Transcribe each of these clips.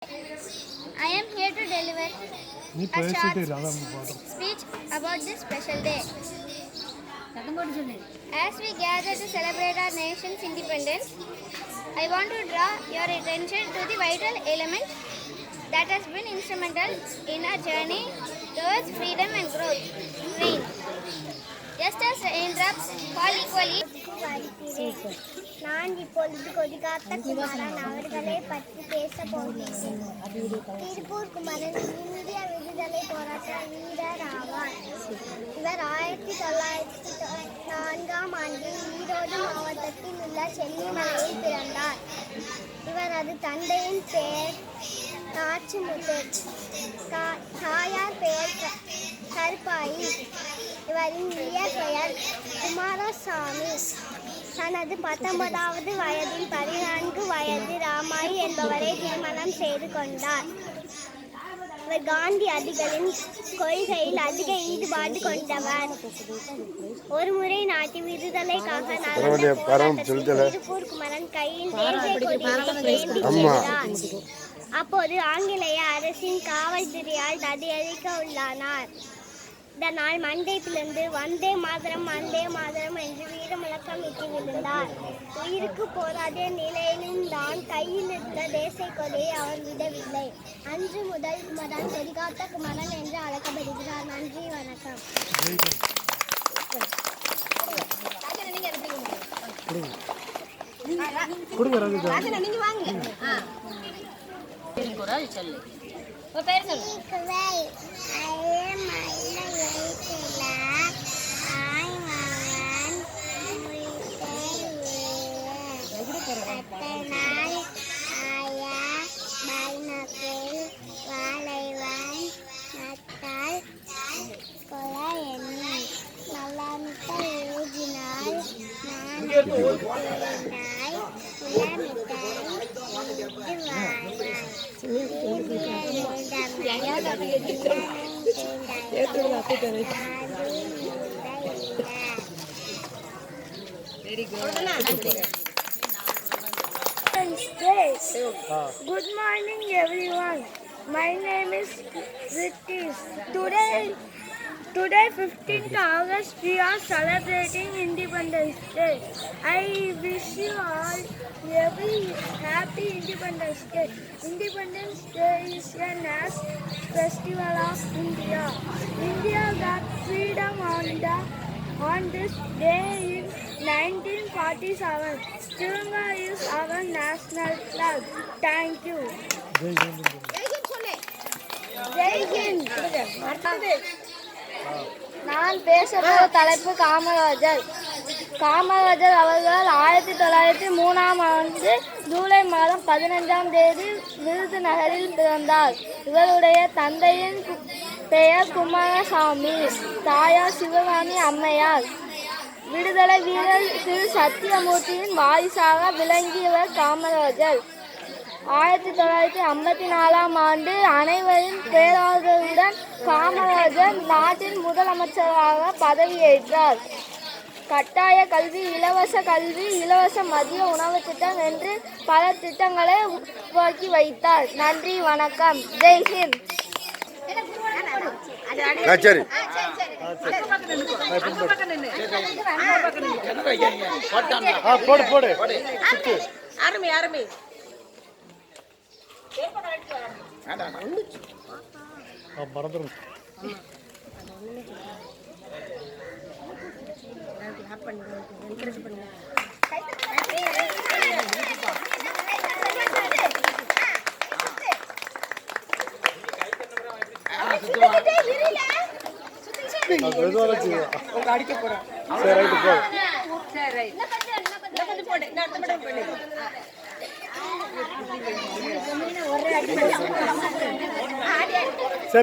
I am here to deliver a short speech about this special day. As we gather to celebrate our nation's independence, I want to draw your attention to the vital element that has been instrumental in our journey towards freedom and growth. Rain. Just as raindrops fall equally. நான் இப்பொழுது கொதிகாத்த குமாரன் அவர்களை பற்றி பேச போகிறேன். திருப்பூர் குமரன் இந்திய விடுதலை போராட்ட வீரர் ஆவார். இவர் 1904ஆம் ஆண்டில் ஈரோடு மாவட்டத்தில் உள்ள செல்லிமலையில் பிறந்தார். இவரது தந்தையின் பெயர் நாச்சிமுத்து, தாயார் பெயர் கருப்பாயி. இவரின் இயற்பெயர் குமாரசாமி. தனது 19வது வயதில் 14 வயது ராமாயி என்பவரை திருமணம் செய்து கொண்டார். இவர் காந்தியடிகளின் கொள்கையில் அதிக ஈடுபாடு கொண்டவர். ஒருமுறை நாட்டு விடுதலைக்காக திருப்பூர் குமரன் கையில் தேசிய கொடியை ஏந்தி சென்றார். அப்போது ஆங்கிலேய அரசின் காவல்துறையால் தடியடிக்க உள்ளானார். இதனால் மண்டை பிளந்து வந்தே மாதரம் வந்தே மாதரம் என்று வீர முழக்கம் விட்டு விழுந்தார். உயிருக்கு போராடிய நிலையிலும் தான் கையில் இருந்த தேசிய கொடியை அவர் விடவில்லை. அன்று முதல் குமரன் கொடிகாத்த குமரன் என்று அழைக்கப்படுகிறார். நன்றி, வணக்கம். Good morning, everyone. My name is Ritish. Today 15th August, we are celebrating Independence Day. I wish you all a very happy Independence Day. Independence Day is a national festival of India. India got freedom on this day in 1947. Tiranga is our national flag. Thank you. Jai Hind. நான் பேசப்போகிற தலைப்பு காமராஜர். காமராஜர் அவர்கள் 1903ஆம் ஆண்டு ஜூலை மாதம் 15ஆம் தேதி விருதுநகரில் பிறந்தார். இவருடைய தந்தையின் பெயர் குமாரசாமி, தாயார் சிவகாமி அம்மையார். விடுதலை வீரர் திரு சத்தியமூர்த்தியின் வாரிசாக விளங்கியவர் காமராஜர். 1954ஆம் ஆண்டு அனைவரின் பேராதரவுடன் காமராஜர் நாட்டின் முதலமைச்சராக பதவியேற்றார். கட்டாய கல்வி, இலவச மதிய உணவு திட்டம் என்று பல திட்டங்களை உருவாக்கி வைத்தார். நன்றி, வணக்கம். ஜெய் ஹிந்த்.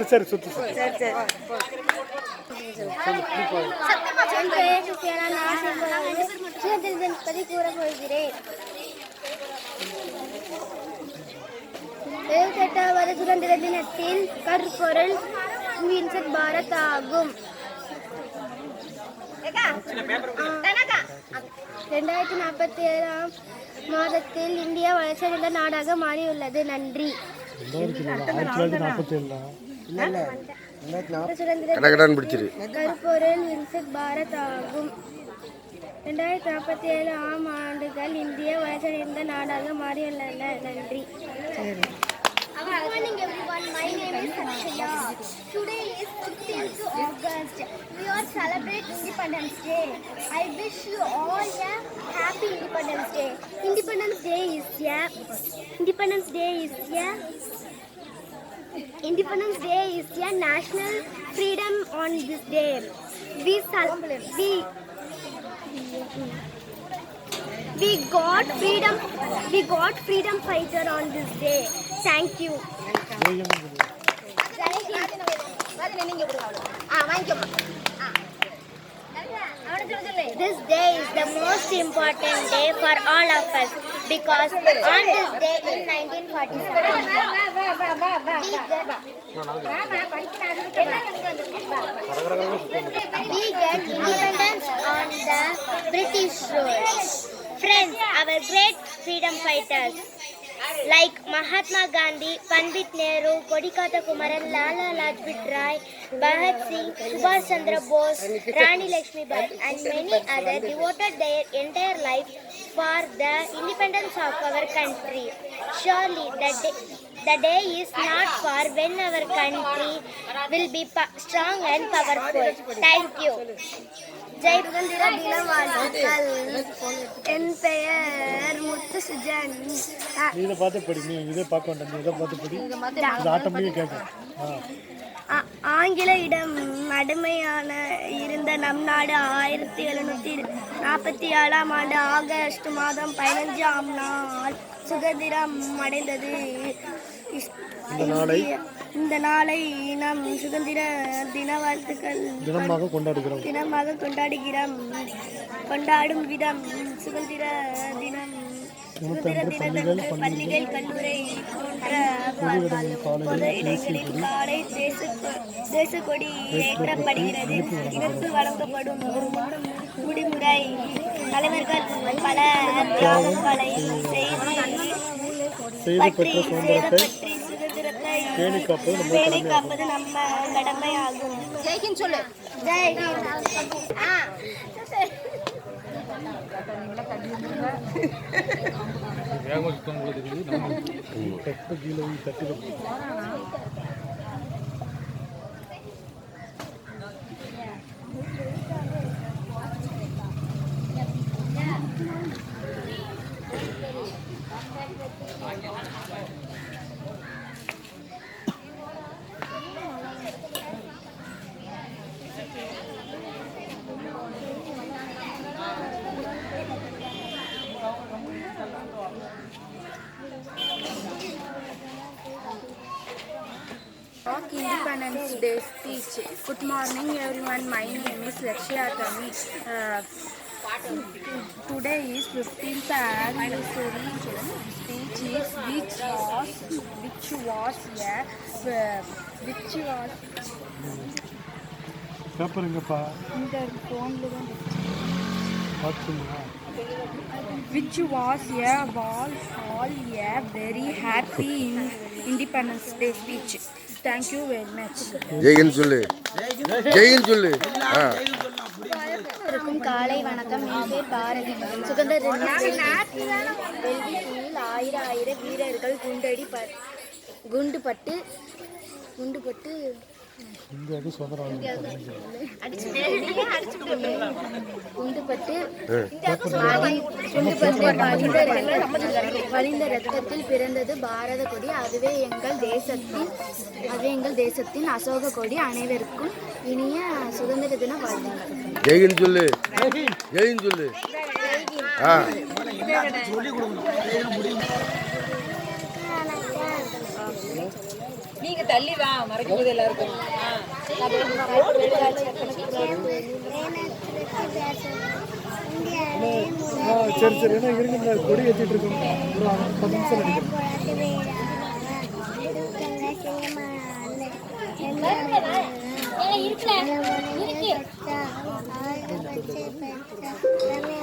சரி சுத்து பற்றி கூறப்போகிறேன். 78வது சுதந்திர தினத்தின் கருப்பொருள் வின்சென்ட் பாரத் ஆகும். 2047ஆம் மாதத்தில் இந்தியா வளர்ச்சியடைந்த நாடாக மாறியுள்ளது. நன்றி. கடகடான்னு பிடிச்சிரு. கருப்பொருள் வின்சென்ட் பாரத் ஆகும். 2047 ஆம் ஆண்டுகள் இந்திய வளர்ச்சியடைந்த நாடாக மாறியுள்ளன. நன்றி. Good morning everyone, my name is Sakshaya. Today is 15th August. We are celebrating Independence Day. I wish you all a happy Independence Day. Independence Day is a national freedom on this day. We got freedom fighter on this day. Thank you. This day is the most important day for all of us because on this day in 1947 we get independence on the British rule. Friends, our great freedom fighters like Mahatma Gandhi, Pandit Nehru, Kodikata Kumaran, Lala Lajpat Rai, Bhagat Singh, Subhash Chandra Bose, Rani Lakshmibai and many others devoted their entire life for the independence of our country. Surely the day is not far when our country will be strong and powerful. Thank you. Jai சுதந்திர தின வாழ்த்துக்கள். என் பெயர் முத்து சுஜன். இதை பார்த்து படி, நீ இதை பார்க்க வேண்டாம், நீ இதை பார்த்து படி, இது ஆட்டோமேட்டிக்காக கேட்கும். ஆங்கிலேயிடம் அடிமையான இருந்த நம் நாடு 1747 ஆண்டு ஆகஸ்ட் மாதம் 15ஆம் நாள் சுதந்திரம் அடைந்தது. இந்த நாளை நாம் சுதந்திர தின வாழ்த்துக்கள் தினமாக கொண்டாடும் விதம் சுதந்திர தினம் பள்ளிகள், கல்லூரி போன்ற பொது இடங்களில் காலை தேசக்கொடி ஏற்றப்படுகிறது. இதற்கு வழங்கப்படும் விடுமுறை தலைவர்கள் பல தியாகங்களை செய்து பற்றி சுதந்திரத்தை பேணி காப்பது நம்ம கடமையாகும். ஜெய்ஹிந்த் சொல்லு. Independence Day speech. Good morning everyone, my name is Lakshya Kami. Today is 15th anniversary speech is which was பேப்பருங்கப்பா இந்த ஃபோன்ல தான் பார்த்துங்களா. which was all a very happy Independence Day speech. Thank you very much. Jain சொல்லு. காலை வணக்கம். என் பேர் பாரதி. சுதந்திர டெல்லியில் ஆயிரம் வீரர்கள் குண்டுபட்டு வழிந்த ரத்தத்தில் பிறந்தது பாரத கொடி. அதுவே எங்கள் தேசத்தின் அசோக கொடி. அனைவருக்கும் இனிய சுதந்திர தின வாழ்த்துக்கள். ஜெயின் சொல்லு. நீங்க தள்ளி வா, மறைக்கும்போது எல்லாருக்கும். சரி ஏன்னா இருங்க, கொடி ஏற்றிட்டு இருக்கோம். ஒரு 10 நிமிஷம் நினைக்கிறேன். இருக்கு